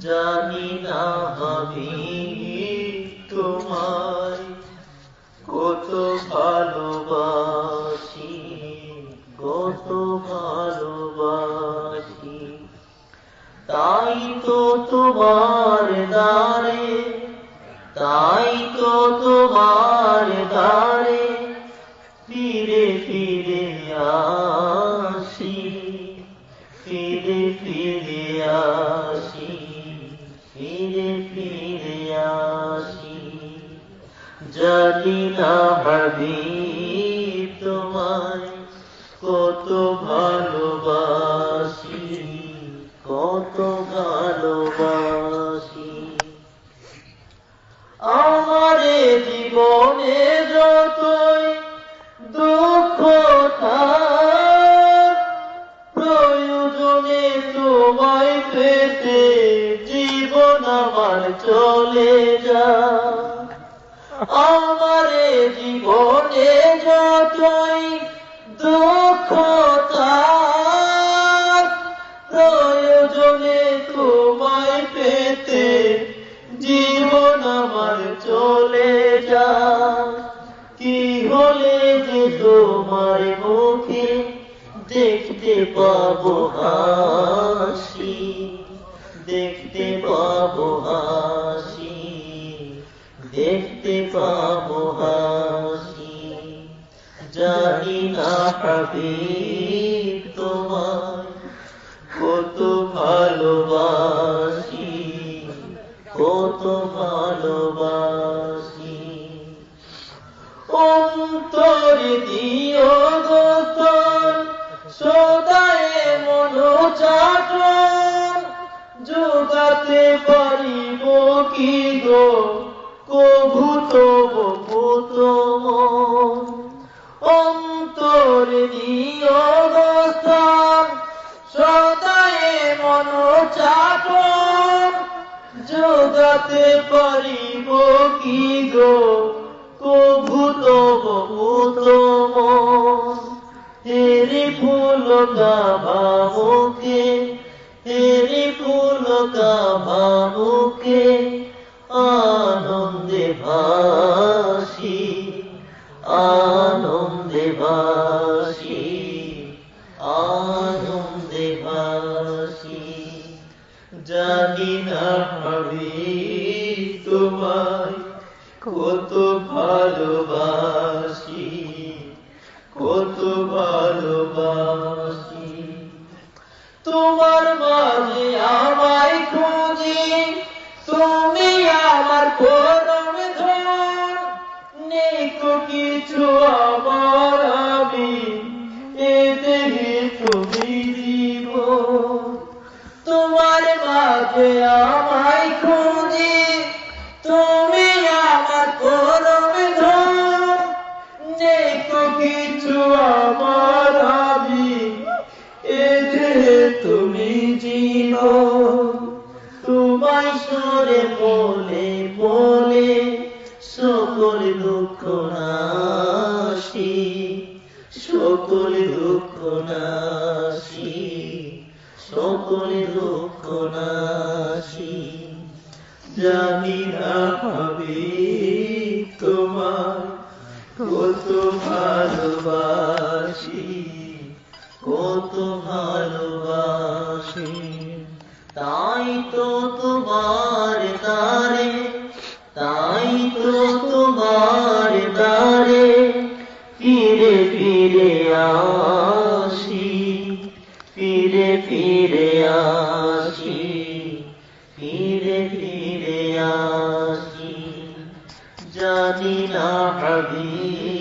জানি না হাবিব তোমায় কত ভালোবাসি, কত ভালোবাসি। তাই তো তোমার দ্বারে, তাই তো তোমার দ্বারে ফিরে ফিরে আসি, ফিরে ফিরে আসি, ফিরে ফিরে আসি। জানি না হাবিব তোমায় কত ভালোবাসি, কত ভালোবাসি। আমারে জীবনে যতই দুঃখ থাক, প্রয়োজনে তোমায় পেতে জীবন আমার চলে যায়। আমারে জীবনে যতই দুঃখ থাক, প্রয়োজনে তোমায় পেতে জীবন আমার চলে যায়। কি হলে যে তোমার মুখে দেখতে পাবো হাসি, দেখতে পাবো হাসি, দেখতে পাবো হাসি। জানি না হাবিব তোমায় কত ভালোবাসি, কত ভালোবাসি। অন্তর দিও গো তোর সদায় মনোচাটন, যোগাতে পারিব কি গো কভু তবু মন। অন্তর দিও গো তোর সদায় মনোচাটন, যোগাতে পারিব কি গো কভু তবু মন। হেরি ফুল কাবামুখে, হেরি ফুল কাবামুখে আনন্দে ভাসি, আনন্দে ভাসি, আনন্দে ভাসি। জানি না হাবিব তোমায় কত ভালোবাসি, কত ভালোবাসি। তোমার মাঝে আমায় খুঁজি, তুমি আমার পরম ধন। নেই তো কিছু আমার, আমি এ দেহে তুমি জীবন। তোমার মাঝে আমায় খুঁজি, তুমি আমার পরম ধন। নেই তো কিছু আমার, আমি এ দেহে তুমি জীবন। তোমায় সরে বলে বলে সকল দুঃখ নাশি, সকল দুঃখ নাশি, সকল দুঃখ নাশি। জানি না হাবিব তোমায় কত ভালোবাসি, কত ভালোবাসি। তাই তো তোমার দ্বারে, তাই তো তোমার দ্বারে ফিরে ফিরে আসি, ফিরে ফিরে আসি, ফিরে ফিরে আসি। জানি না হাবিব